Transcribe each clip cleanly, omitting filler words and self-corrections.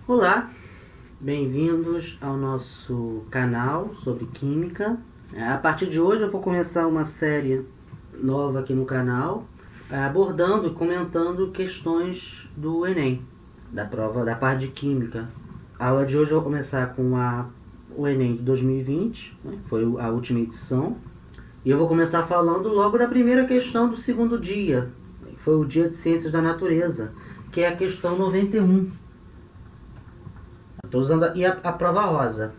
Olá, bem-vindos ao nosso canal sobre Química. A partir de hoje eu vou começar uma série nova aqui no canal, abordando e comentando questões do Enem, da prova da parte de Química. A aula de hoje eu vou começar com o Enem de 2020, né, que foi a última edição, e eu vou começar falando logo da primeira questão do segundo dia, que foi o Dia de Ciências da Natureza, que é a questão 91. Estou usando a prova rosa.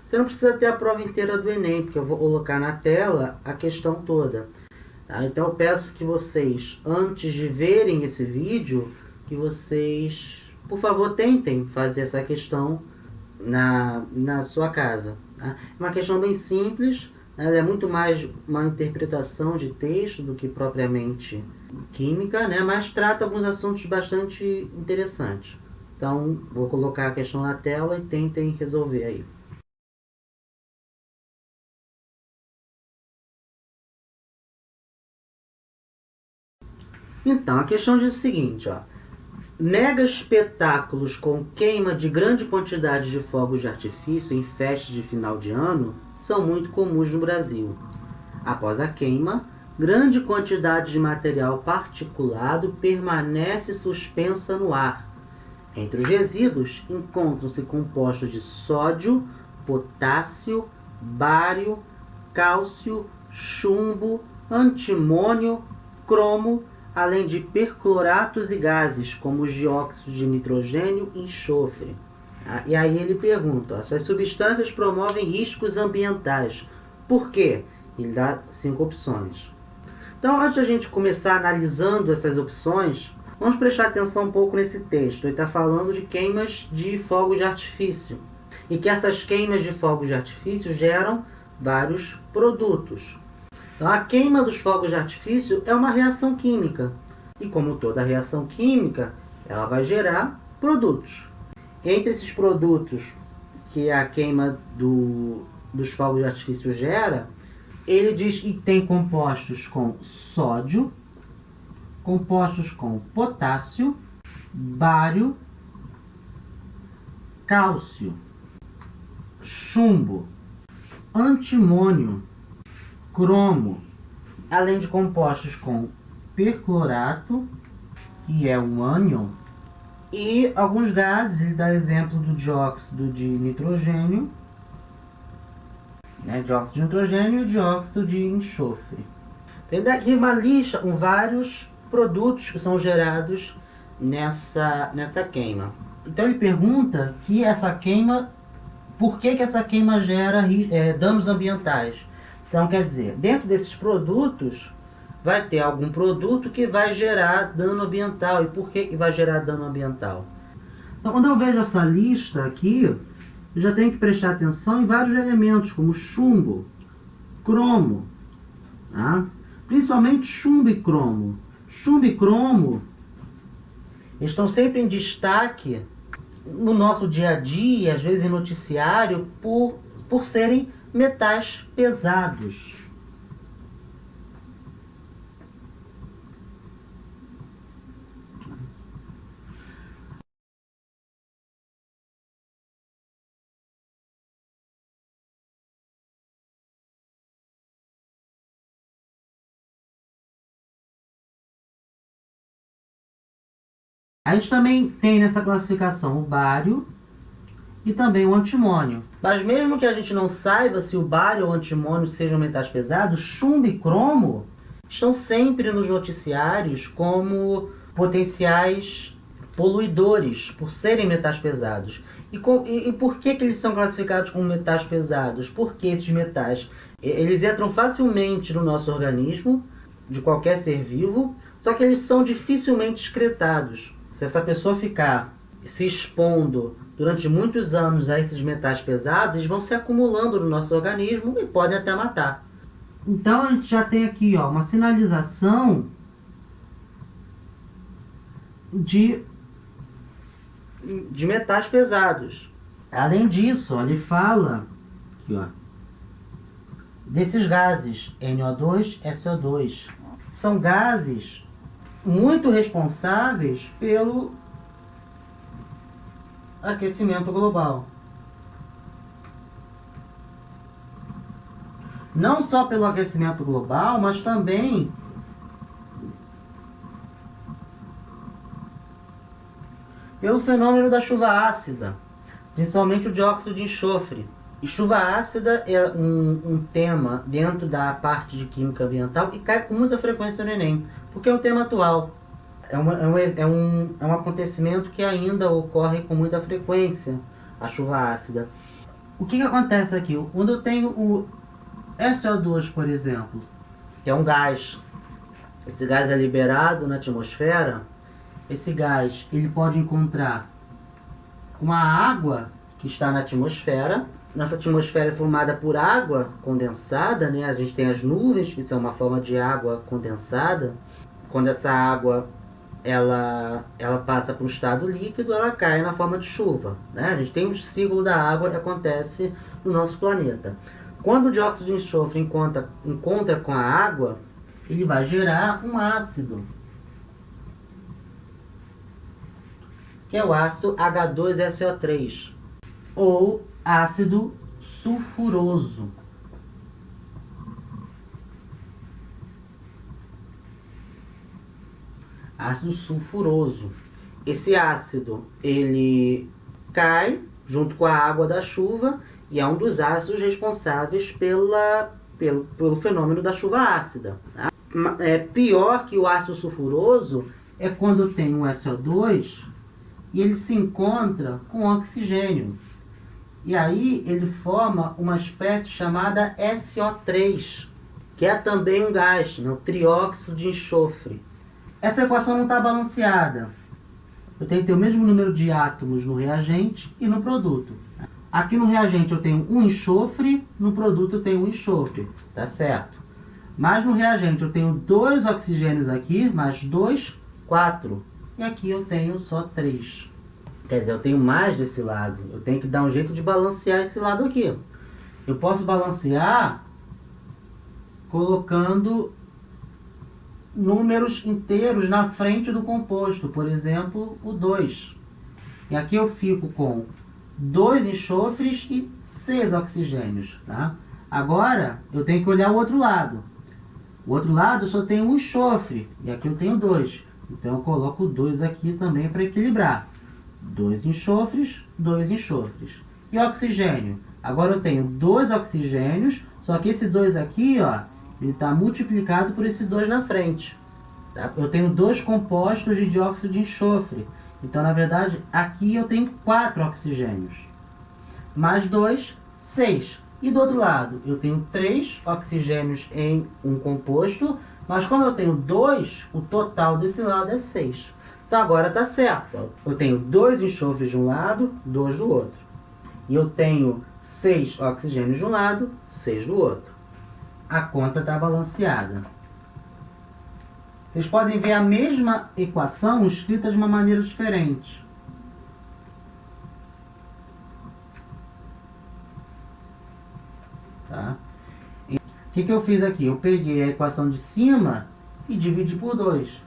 Você não precisa ter a prova inteira do Enem, porque eu vou colocar na tela a questão toda. Tá? Então eu peço que vocês, antes de verem esse vídeo, que vocês, por favor, tentem fazer essa questão na sua casa. Tá? É uma questão bem simples, né? Ela é muito mais uma interpretação de texto do que propriamente química, né? Mas trata alguns assuntos bastante interessantes. Então, vou colocar a questão na tela e tentem resolver aí. Então, a questão diz o seguinte, ó. Mega espetáculos com queima de grande quantidade de fogos de artifício em festas de final de ano são muito comuns no Brasil. Após a queima, grande quantidade de material particulado permanece suspensa no ar. Entre os resíduos encontram-se compostos de sódio, potássio, bário, cálcio, chumbo, antimônio, cromo, além de percloratos e gases, como os dióxidos de nitrogênio e enxofre. E aí ele pergunta, essas substâncias promovem riscos ambientais. Por quê? Ele dá 5 opções. Então, antes de a gente começar analisando essas opções, vamos prestar atenção um pouco nesse texto. Ele está falando de queimas de fogos de artifício. E que essas queimas de fogos de artifício geram vários produtos. Então, a queima dos fogos de artifício é uma reação química. E como toda reação química, ela vai gerar produtos. Entre esses produtos que a queima dos fogos de artifício gera, ele diz que tem compostos com sódio, compostos com potássio, bário, cálcio, chumbo, antimônio, cromo, além de compostos com perclorato, que é um ânion, e alguns gases. Ele dá exemplo do dióxido de nitrogênio, né, dióxido de nitrogênio e dióxido de enxofre. Ele dá aqui uma lista com vários produtos que são gerados nessa queima. Então ele pergunta que essa queima, por que essa queima gera danos ambientais. Então quer dizer, dentro desses produtos vai ter algum produto que vai gerar dano ambiental. E por que vai gerar dano ambiental? Então quando eu vejo essa lista aqui, eu já tenho que prestar atenção em vários elementos, como chumbo, cromo, tá? Principalmente chumbo e cromo. Chumbo e cromo estão sempre em destaque no nosso dia a dia, às vezes em noticiário, por serem metais pesados. A gente também tem nessa classificação o bário e também o antimônio. Mas mesmo que a gente não saiba se o bário ou o antimônio sejam metais pesados, chumbo e cromo estão sempre nos noticiários como potenciais poluidores, por serem metais pesados. E por que eles são classificados como metais pesados? Porque esses metais eles entram facilmente no nosso organismo, de qualquer ser vivo, só que eles são dificilmente excretados. Se essa pessoa ficar se expondo durante muitos anos a esses metais pesados, eles vão se acumulando no nosso organismo e podem até matar. Então a gente já tem aqui, ó, uma sinalização de metais pesados. Além disso, ó, ele fala aqui, ó, desses gases NO2, SO2. São gases muito responsáveis aquecimento global. Não só pelo aquecimento global, mas também pelo fenômeno da chuva ácida, principalmente o dióxido de enxofre. E chuva ácida é um tema dentro da parte de química ambiental e cai com muita frequência no Enem, porque é um tema atual. É um acontecimento que ainda ocorre com muita frequência, a chuva ácida. O que acontece aqui? Quando eu tenho o SO2, por exemplo, que é um gás, esse gás é liberado na atmosfera, esse gás ele pode encontrar com a água que está na atmosfera. Nossa atmosfera é formada por água condensada, né? A gente tem as nuvens, que são uma forma de água condensada. Quando essa água ela passa para um estado líquido, ela cai na forma de chuva, né? A gente tem um ciclo da água que acontece no nosso planeta. Quando o dióxido de enxofre encontra com a água, ele vai gerar um ácido, que é o ácido H2SO3, ou ácido sulfuroso. Ácido sulfuroso. Esse ácido, ele cai junto com a água da chuva e é um dos ácidos responsáveis pelo fenômeno da chuva ácida. Tá? É pior que o ácido sulfuroso é quando tem um SO2 e ele se encontra com oxigênio. E aí ele forma uma espécie chamada SO3, que é também um gás, né? O trióxido de enxofre. Essa equação não está balanceada. Eu tenho que ter o mesmo número de átomos no reagente e no produto. Aqui no reagente eu tenho um enxofre, no produto eu tenho um enxofre, tá certo? Mas no reagente eu tenho 2 oxigênios aqui, mais 2, 4. E aqui eu tenho só 3. Quer dizer, eu tenho mais desse lado. Eu tenho que dar um jeito de balancear esse lado aqui. Eu posso balancear colocando números inteiros na frente do composto. Por exemplo, o 2. E aqui eu fico com 2 enxofres e 6 oxigênios. Tá? Agora, eu tenho que olhar o outro lado. O outro lado eu só tenho um enxofre. E aqui eu tenho 2. Então eu coloco 2 aqui também para equilibrar. 2 enxofres, 2 enxofres. E oxigênio? Agora eu tenho 2 oxigênios, só que esse 2 aqui, ó, ele está multiplicado por esse 2 na frente. Tá? Eu tenho 2 compostos de dióxido de enxofre. Então, na verdade, aqui eu tenho 4 oxigênios. Mais 2, 6. E do outro lado, eu tenho 3 oxigênios em um composto, mas como eu tenho 2, o total desse lado é 6. Então agora está certo. Eu tenho 2 enxofres de um lado, 2 do outro. E eu tenho 6 oxigênios de um lado, 6 do outro. A conta está balanceada. Vocês podem ver a mesma equação escrita de uma maneira diferente. Tá? O que eu fiz aqui? Eu peguei a equação de cima e dividi por 2.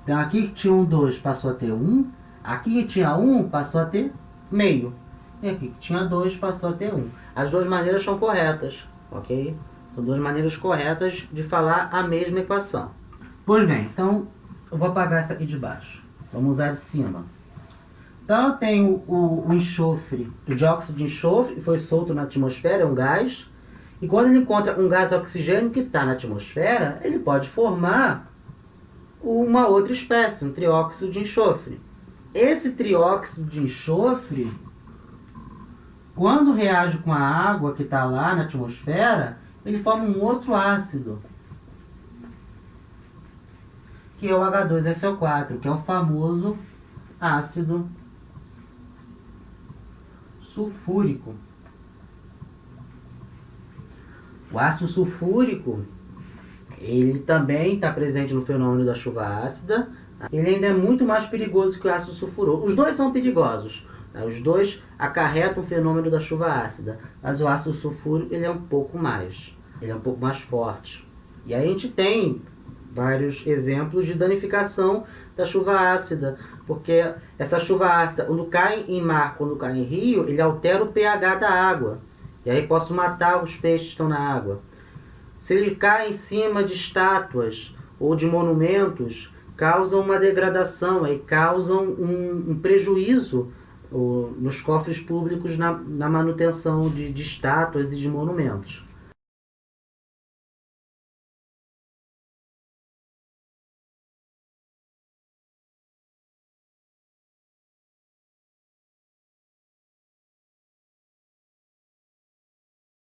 Então aqui que tinha um 2 passou a ter 1, aqui que tinha 1 passou a ter meio. E aqui que tinha 2 passou a ter 1. As duas maneiras são corretas, ok? São duas maneiras corretas de falar a mesma equação. Pois bem, então eu vou apagar essa aqui de baixo. Vamos usar de cima. Então eu tenho o enxofre, o dióxido de enxofre, que foi solto na atmosfera, é um gás. E quando ele encontra um gás oxigênio que está na atmosfera, ele pode formar uma outra espécie, um trióxido de enxofre. Esse trióxido de enxofre, quando reage com a água que está lá na atmosfera, ele forma um outro ácido, que é o H2SO4, que é o famoso ácido sulfúrico. O ácido sulfúrico, ele também está presente no fenômeno da chuva ácida. Ele ainda é muito mais perigoso que o ácido sulfuroso. Os dois são perigosos. Os dois acarretam o fenômeno da chuva ácida. Mas o ácido sulfúrico ele é um pouco mais. Ele é um pouco mais forte. E aí a gente tem vários exemplos de danificação da chuva ácida, porque essa chuva ácida, quando cai em mar, quando cai em rio, ele altera o pH da água, e aí posso matar os peixes que estão na água. Se ele cai em cima de estátuas ou de monumentos, causam uma degradação, aí causam um prejuízo nos cofres públicos na manutenção de estátuas e de monumentos.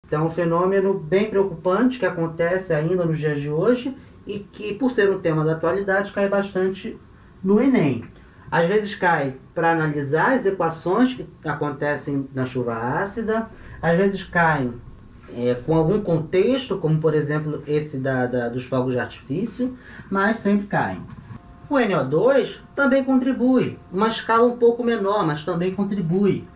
Então, é um fenômeno bem preocupante que acontece ainda nos dias de hoje e que, por ser um tema da atualidade, cai bastante no Enem. Às vezes cai para analisar as equações que acontecem na chuva ácida, às vezes cai com algum contexto, como por exemplo esse dos fogos de artifício, mas sempre cai. O NO2 também contribui, uma escala um pouco menor, mas também contribui.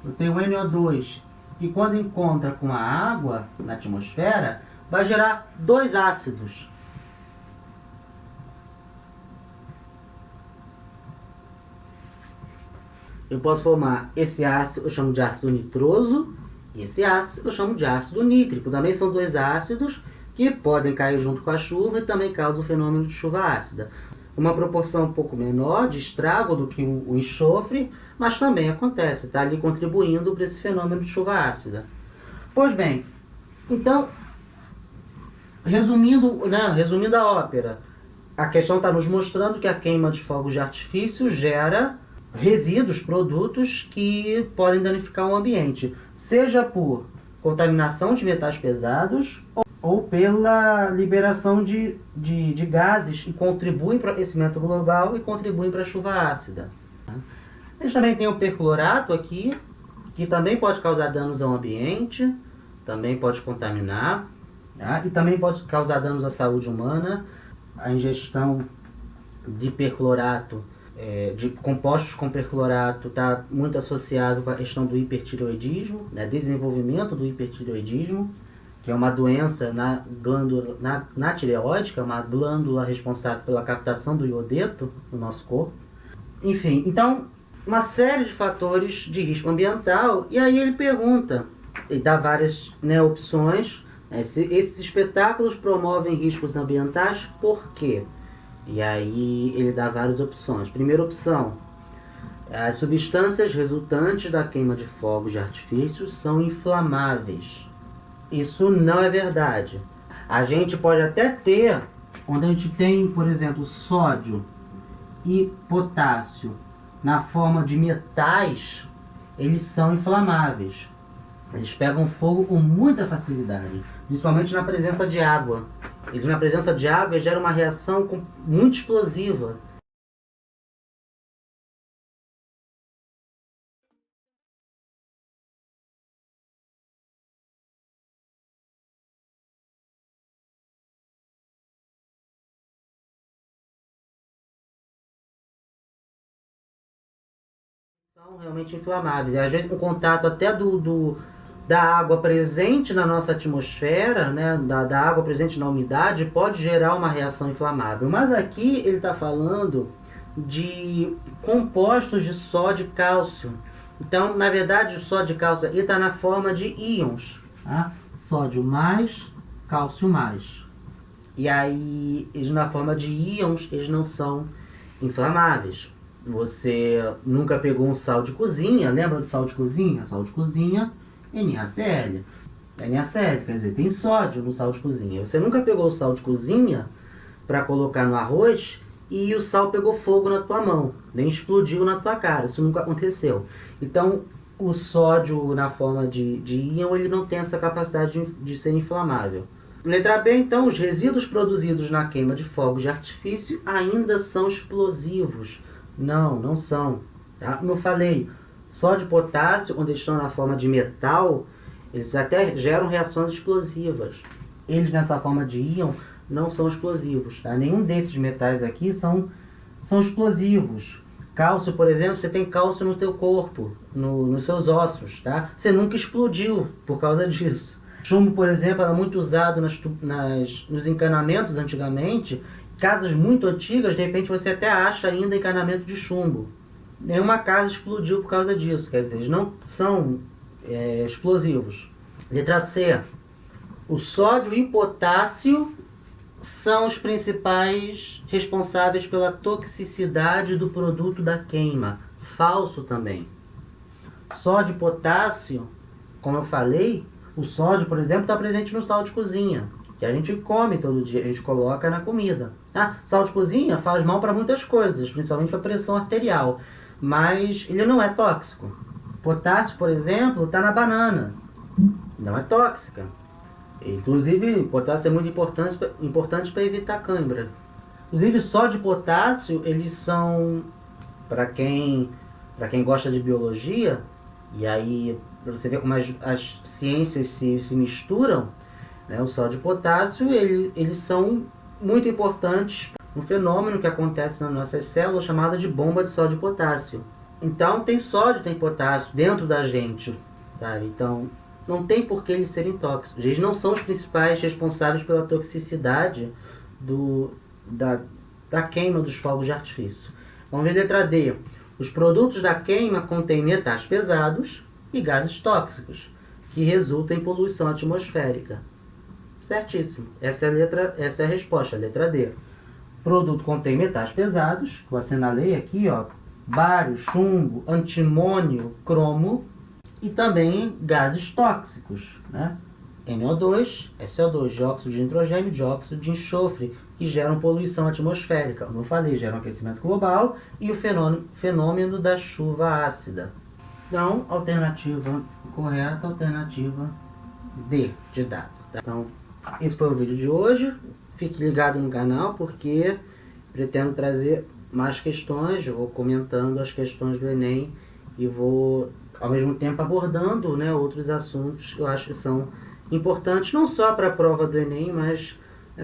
Eu tenho o NO2, que quando encontra com a água na atmosfera, vai gerar dois ácidos. Eu posso formar esse ácido, eu chamo de ácido nitroso, e esse ácido eu chamo de ácido nítrico. Também são dois ácidos que podem cair junto com a chuva e também causam o fenômeno de chuva ácida. Uma proporção um pouco menor de estrago do que o enxofre, mas também acontece, está ali contribuindo para esse fenômeno de chuva ácida. Pois bem, então, resumindo a ópera, a questão está nos mostrando que a queima de fogos de artifício gera resíduos, produtos que podem danificar o ambiente, seja por contaminação de metais pesados ou pela liberação de gases que contribuem para o aquecimento global e contribuem para a chuva ácida. A gente também tem o perclorato aqui, que também pode causar danos ao ambiente, também pode contaminar, tá? E também pode causar danos à saúde humana. A ingestão de perclorato, de compostos com perclorato, está muito associado com a questão do hipertireoidismo, né? Desenvolvimento do hipertireoidismo, que é uma doença na glândula, na tireoide, que é uma glândula responsável pela captação do iodeto no nosso corpo. Enfim, então, uma série de fatores de risco ambiental, e aí ele pergunta, ele dá várias opções, esses espetáculos promovem riscos ambientais, por quê? E aí ele dá várias opções. Primeira opção, as substâncias resultantes da queima de fogos de artifício são inflamáveis. Isso não é verdade. A gente pode até ter, onde a gente tem, por exemplo, sódio e potássio na forma de metais, eles são inflamáveis. Eles pegam fogo com muita facilidade, principalmente na presença de água. Eles, na presença de água, geram uma reação muito explosiva. São realmente inflamáveis. E às vezes o contato até da água presente na nossa atmosfera, né, da água presente na umidade, pode gerar uma reação inflamável. Mas aqui ele está falando de compostos de sódio e cálcio. Então, na verdade, o sódio e cálcio aqui está na forma de íons. Tá? Sódio mais, cálcio mais. E aí, eles na forma de íons, eles não são inflamáveis. Você nunca pegou um sal de cozinha, lembra do sal de cozinha? Sal de cozinha, NaCl. NaCl, quer dizer, tem sódio no sal de cozinha. Você nunca pegou o sal de cozinha para colocar no arroz e o sal pegou fogo na tua mão, nem explodiu na tua cara, isso nunca aconteceu. Então, o sódio na forma de íon, ele não tem essa capacidade de ser inflamável. Letra B, então, os resíduos produzidos na queima de fogos de artifício ainda são explosivos. Não, não são. Tá? Como eu falei, sódio e potássio, quando eles estão na forma de metal, eles até geram reações explosivas. Eles, nessa forma de íon, não são explosivos. Tá? Nenhum desses metais aqui são explosivos. Cálcio, por exemplo, você tem cálcio no teu corpo, nos seus ossos. Tá? Você nunca explodiu por causa disso. Chumbo, por exemplo, era muito usado nos encanamentos antigamente, Casas muito antigas, de repente você até acha ainda encanamento de chumbo. Nenhuma casa explodiu por causa disso, quer dizer, eles não são explosivos. Letra C. O sódio e o potássio são os principais responsáveis pela toxicidade do produto da queima. Falso também. Sódio e potássio, como eu falei, o sódio, por exemplo, está presente no sal de cozinha, que a gente come todo dia, a gente coloca na comida. Sal de cozinha faz mal para muitas coisas, principalmente para a pressão arterial, mas ele não é tóxico. Potássio, por exemplo, está na banana, não é tóxica. Inclusive, potássio é muito importante para evitar cãibra. Inclusive, sódio e potássio, eles são, para quem gosta de biologia, e aí você vê como as ciências se misturam, né? O sódio e o potássio, eles são muito importantes. Um fenômeno que acontece nas nossas células chamado de bomba de sódio e potássio. Então, tem sódio, tem potássio dentro da gente, sabe? Então, não tem por que eles serem tóxicos. Eles não são os principais responsáveis pela toxicidade da queima dos fogos de artifício. Vamos ver a letra D. Os produtos da queima contêm metais pesados e gases tóxicos, que resultam em poluição atmosférica. Certíssimo. Essa é a resposta, a letra D. O produto contém metais pesados, que eu assinalei aqui, ó, bário, chumbo, antimônio, cromo, e também gases tóxicos, né? NO2, SO2, dióxido de nitrogênio, dióxido de enxofre, que geram poluição atmosférica. Como eu falei, geram aquecimento global e o fenômeno da chuva ácida. Então, alternativa correta, alternativa D, de dado. Então, esse foi o vídeo de hoje. Fique ligado no canal, porque pretendo trazer mais questões. Eu vou comentando as questões do Enem e vou, ao mesmo tempo, abordando, né, outros assuntos que eu acho que são importantes, não só para a prova do Enem, mas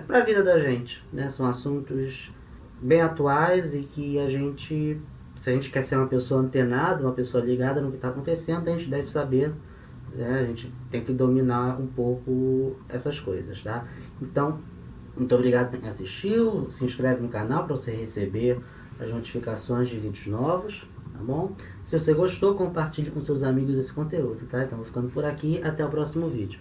para a vida da gente, né? São assuntos bem atuais e que a gente, se a gente quer ser uma pessoa antenada, uma pessoa ligada no que está acontecendo, a gente deve saber, né? A gente tem que dominar um pouco essas coisas, tá? Então, muito obrigado por quem assistiu, se inscreve no canal para você receber as notificações de vídeos novos, tá bom? Se você gostou, compartilhe com seus amigos esse conteúdo, tá? Então, vou ficando por aqui, até o próximo vídeo.